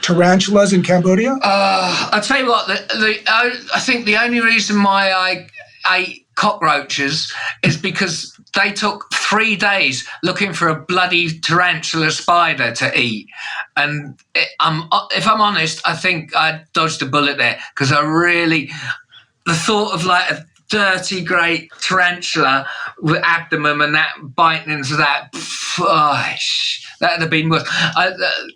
H: tarantulas in Cambodia?
A: I'll tell you what, I think the only reason why I ate cockroaches is because they took 3 days looking for a bloody tarantula spider to eat. And if I'm honest, I think I dodged a bullet there because the thought of like a dirty, great tarantula with abdomen and that biting into that, that would have been worse.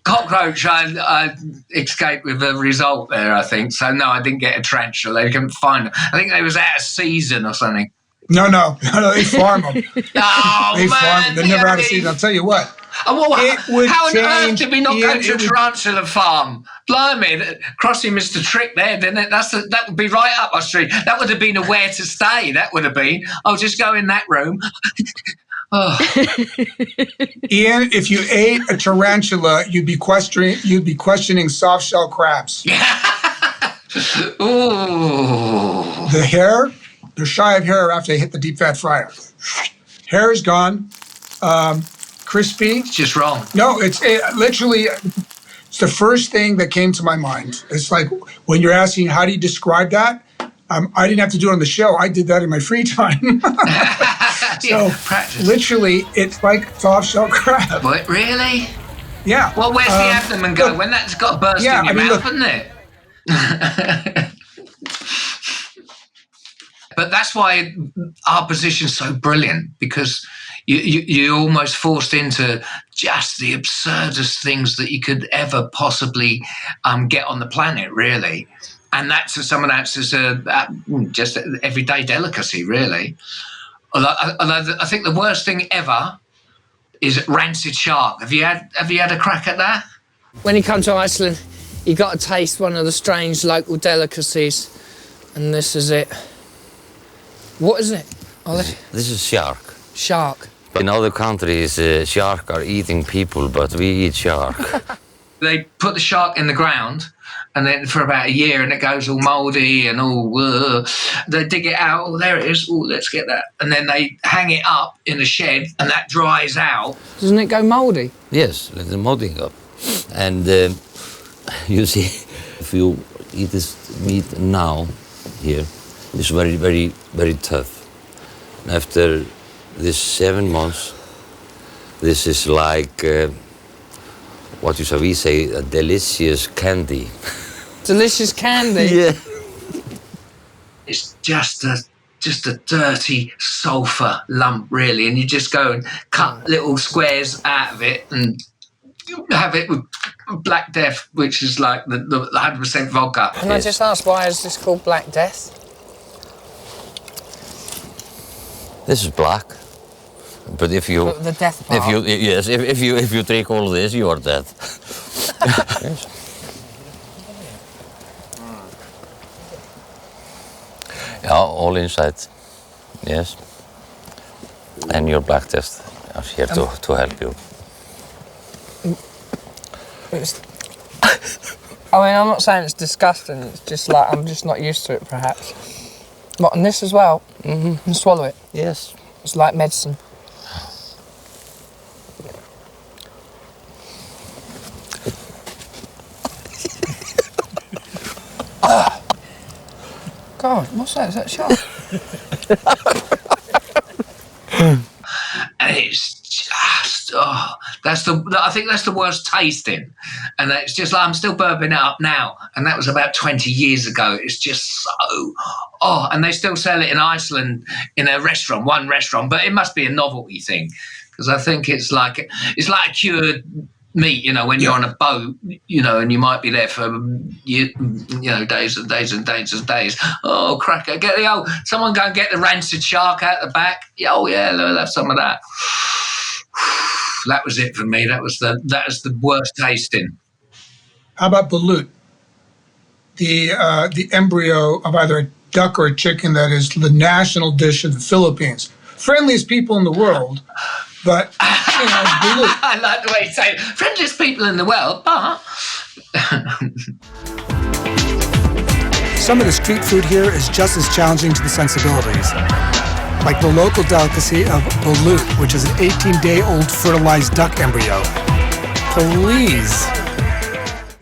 A: Cockroach, I escaped with a result there, I think. So, no, I didn't get a tarantula. They couldn't find them. I think they was out of season or something.
H: No, they farm them.
A: Oh,
H: they
A: man,
H: farm them. They're never out of season. I'll tell you what.
A: How on earth did we not go to a
H: would,
A: tarantula farm? Blimey, crossing Mr. Trick there, didn't it? That would be right up our street. That would have been a where to stay. That would have been. I'll just go in that room. Oh.
H: Ian, if you ate a tarantula, you'd be questioning soft shell crabs.
A: Ooh.
H: The hair, they're shy of hair after they hit the deep fat fryer. Hair is gone. Crispy.
A: It's just wrong.
H: No, it's literally, it's the first thing that came to my mind. It's like when you're asking, how do you describe that? I didn't have to do it on the show. I did that in my free time. So literally, it's like soft shell crab.
A: What, really?
H: Yeah.
A: Well, where's the abdomen go? When that's got to burst in your mouth, hasn't it? But that's why our position's so brilliant, because you're almost forced into just the absurdest things that you could ever possibly get on the planet, really. And that's someone else's just everyday delicacy, really. Although I think the worst thing ever is rancid shark. Have you had a crack at that?
F: When you come to Iceland, you got to taste one of the strange local delicacies, and this is it. What is it, Ollie?
Q: This is shark.
F: Shark.
Q: In other countries, shark are eating people, but we eat shark.
A: They put the shark in the ground, and then for about a year, and it goes all mouldy and all. They dig it out. Oh, there it is. Oh, let's get that. And then they hang it up in a shed, and that dries out.
F: Doesn't it go mouldy?
Q: Yes, it's molding up. And you see, if you eat this meat now, here, it's very, very, very tough. After this 7 months, this is like what shall we say, a delicious candy.
F: Delicious candy?
Q: Yeah.
A: It's just a dirty sulphur lump, really, and you just go and cut little squares out of it and have it with Black Death, which is like the 100% vodka.
F: Can I just ask, why is this called Black Death?
Q: This is black, but if you
F: the death part.
Q: if you drink all this, you are dead. Yes. Yeah, all inside. Yes. And your black test is here to help you.
F: I mean, I'm not saying it's disgusting. It's just like I'm just not used to it, perhaps. What, and this as well? Mm-hmm. You can swallow it?
Q: Yes.
F: It's like medicine. God, what's that? Is that shark?
A: And it's just, I think that's the worst tasting. And it's just like, I'm still burping it up now. And that was about 20 years ago. It's just so, and they still sell it in Iceland in a restaurant, one restaurant, but it must be a novelty thing. Because I think it's like a cured meat, when you're on a boat, and you might be there for, days and days and days and days. Oh, cracker, someone go and get the rancid shark out the back. Oh, yeah, we'll have some of that. That was it for me. That was the worst tasting.
H: How about balut? The embryo of either a duck or a chicken that is the national dish of the Philippines. Friendliest people in the world, but, balut.
A: I like the way you say it. Friendliest people in the world, but...
J: Some of the street food here is just as challenging to the sensibilities, like the local delicacy of balut, which is an 18-day-old fertilized duck embryo. Please.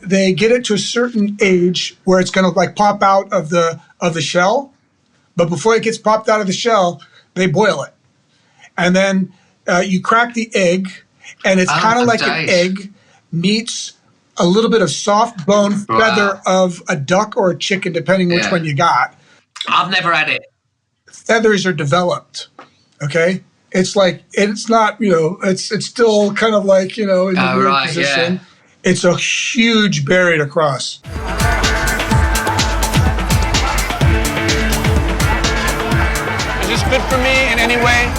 H: They get it to a certain age where it's going to pop out of the shell, but before it gets popped out of the shell, they boil it, and then you crack the egg, and it's kind of like an egg meets a little bit of soft bone feather of a duck or a chicken, depending which one you got.
A: I've never had it.
H: Feathers are developed. Okay, it's not it's still kind of in the weird position. Yeah. It's a huge buried across.
F: Is this good for me in any way?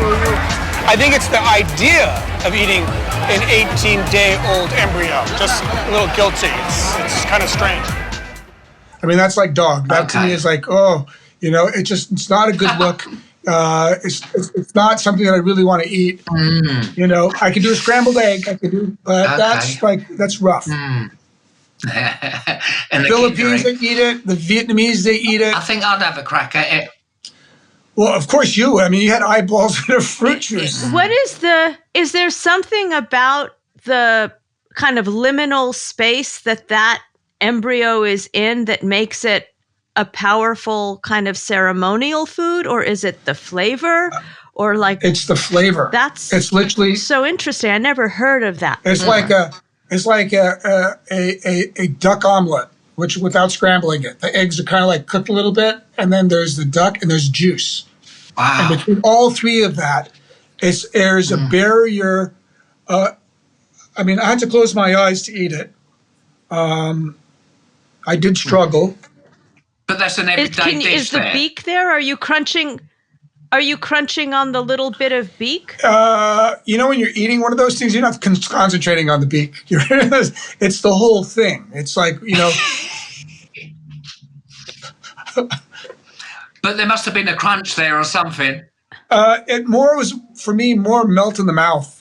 F: I think it's the idea of eating an 18-day-old embryo. Just a little guilty. It's kind of strange.
H: I mean, that's like dog. That to me is it's not a good look. It's not something that I really want to eat. I can do a scrambled egg. But that's rough.
A: And
H: the Philippines, they eat it. The Vietnamese, they eat it.
A: I think I'd have a crack at it.
H: Well, of course you would. I mean, you had eyeballs in a fruit juice.
B: Is there something about the kind of liminal space that embryo is in that makes it a powerful kind of ceremonial food, or is it the flavor, or
H: it's the flavor? It's literally
B: so interesting. I never heard of that.
H: It's like a duck omelet, which without scrambling it. The eggs are kind of cooked a little bit, and then there's the duck and there's juice.
A: Wow.
H: And between all three of that, there's a barrier. I had to close my eyes to eat it. I did struggle.
A: But that's an everyday dish.
B: Is the beak there? Are you crunching on the little bit of beak?
H: When you're eating one of those things, you're not concentrating on the beak. It's the whole thing. It's
A: But there must have been a crunch there or something.
H: It was for me more melt in the mouth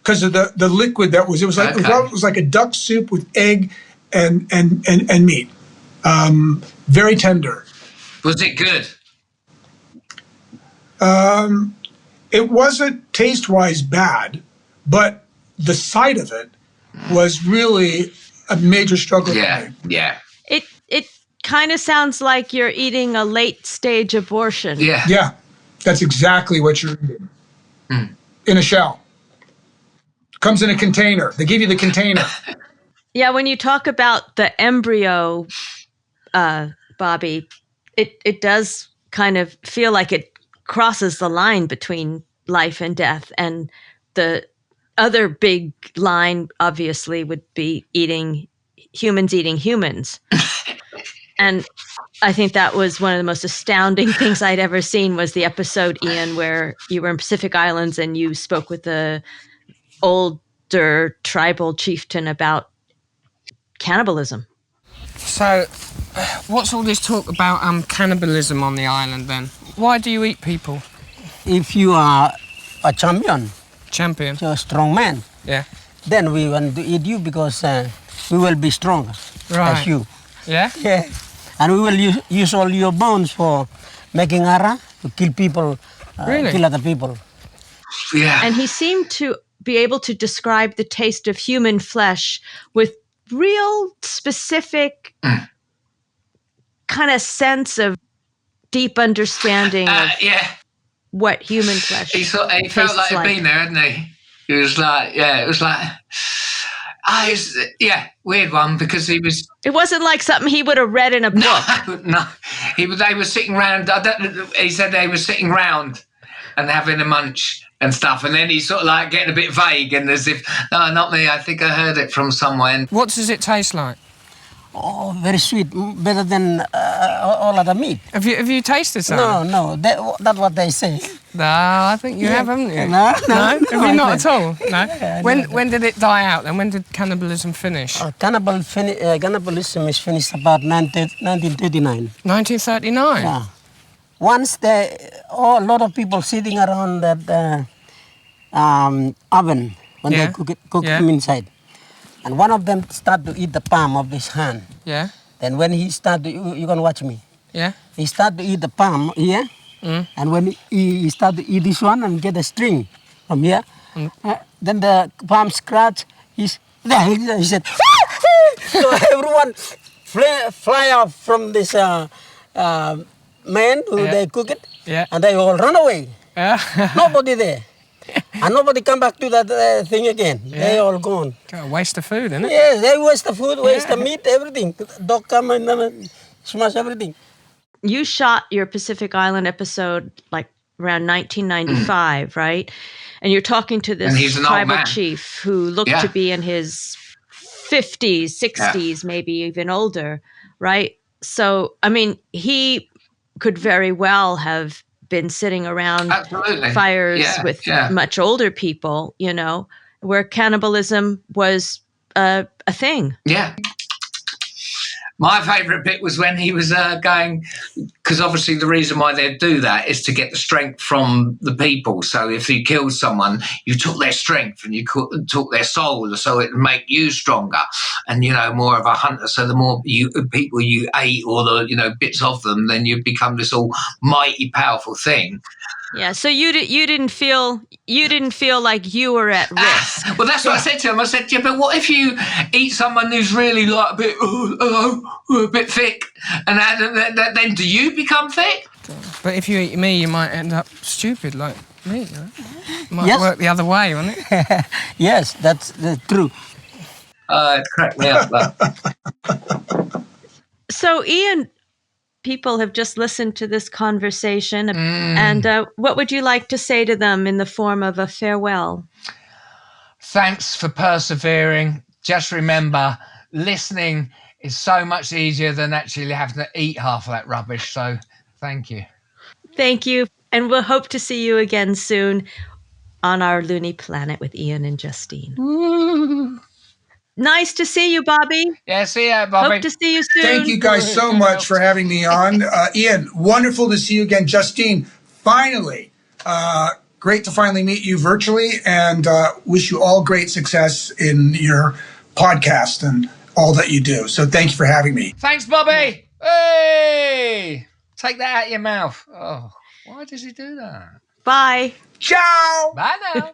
H: because of the liquid that was. It was like a duck soup with egg and meat. Very tender.
A: Was it good?
H: It wasn't taste-wise bad, but the sight of it was really a major struggle for me.
A: Yeah.
B: It kind of sounds like you're eating a late-stage abortion.
A: Yeah.
H: Yeah, that's exactly what you're eating. In a shell. Comes in a container. They give you the container.
B: Yeah, when you talk about the embryo, Bobby, it does kind of feel like it crosses the line between life and death. And the other big line, obviously, would be humans eating humans. And I think that was one of the most astounding things I'd ever seen was the episode, Ian, where you were in Pacific Islands and you spoke with the older tribal chieftain about cannibalism.
F: So, what's all this talk about cannibalism on the island then? Why do you eat people?
N: If you are a champion,
F: you're
N: a strong man, then we want to eat you because we will be stronger as you.
F: Yeah?
N: Yeah. And we will use all your bones for making ara, to kill people, kill other people.
A: Yeah.
B: And he seemed to be able to describe the taste of human flesh with real specific kind of sense of deep understanding of what human flesh
A: he felt like
B: tastes
A: he'd been there, hadn't he? He was like, it was like, weird one, because he was...
B: It wasn't like something he would have read in a book.
A: No. They were sitting round, he said they were sitting round and having a munch and stuff, and then he's sort of like getting a bit vague and as if, no, not me, I think I heard it from somewhere.
F: What does it taste like?
R: Oh, very sweet, better than all other meat.
F: Have you tasted some?
R: No, that's what they say.
F: No, I think you have, haven't you?
R: No.
F: Have you not at all? No. When did it die out then? When did cannibalism finish?
R: Cannibalism is finished about 1939.
F: 1939?
R: Yeah. Once a lot of people sitting around that oven when they cook him inside. And one of them start to eat the palm of his hand.
F: Yeah.
R: Then when he start to, you can watch me.
F: Yeah.
R: He start to eat the palm here. And when he start to eat this one and get a string from here, then the palm scratch, he said, so everyone fly off from this man who they cook it, and they all run away. Nobody there. And nobody come back to that thing again. They all gone.
F: God, waste of food, isn't it?
R: Yes, they waste the food, waste the meat, everything. Dog come and smash everything.
B: You shot your Pacific Island episode like around 1995, right? And you're talking to this tribal chief who looked to be in his 50s, 60s, maybe even older, right? So, I mean, he could very well have been sitting around fires with much older people, you know, where cannibalism was a thing.
A: Yeah. My favourite bit was when he was going, because obviously the reason why they'd do that is to get the strength from the people. So if you killed someone, you took their strength and you took their soul, so it would make you stronger and, you know, more of a hunter. So the more people you ate or the, you know, bits of them, then you become this almighty powerful thing.
B: Yeah, so you didn't feel like you were at risk.
A: Well, that's what I said to him. I said, but what if you eat someone who's really like a bit thick, and then do you become thick?
F: But if you eat me, you might end up stupid like me. You know? It might work the other way, won't it?
R: Yes, that's true.
A: It cracked me up.
B: So, Ian, people have just listened to this conversation, and what would you like to say to them in the form of a farewell?
C: Thanks for persevering. Just remember, listening is so much easier than actually having to eat half of that rubbish. So thank you.
B: Thank you. And we'll hope to see you again soon on our Looney Planet with Ian and Justine. Nice to see you, Bobby.
C: Yeah, see ya, Bobby.
B: Hope to see you soon.
H: Thank you guys so much for having me on. Ian, wonderful to see you again. Justine, finally, great to finally meet you virtually, and wish you all great success in your podcast and all that you do. So thank you for having me.
C: Thanks, Bobby. Hey! Take that out of your mouth. Oh, why does he do that?
B: Bye.
H: Ciao.
C: Bye now.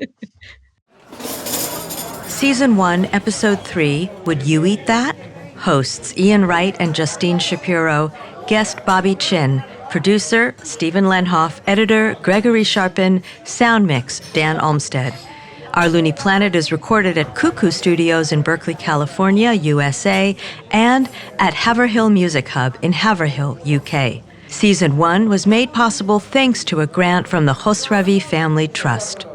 E: Season 1, Episode 3, Would You Eat That? Hosts Ian Wright and Justine Shapiro. Guest Bobby Chinn. Producer Stephen Lenhoff. Editor Gregory Sharpin. Sound mix Dan Olmsted. Our Looney Planet is recorded at Cuckoo Studios in Berkeley, California, USA, and at Haverhill Music Hub in Haverhill, UK. Season 1 was made possible thanks to a grant from the Khosravi Family Trust.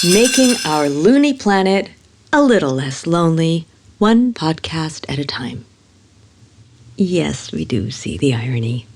E: Making our Looney Planet a little less lonely, one podcast at a time. Yes, we do see the irony.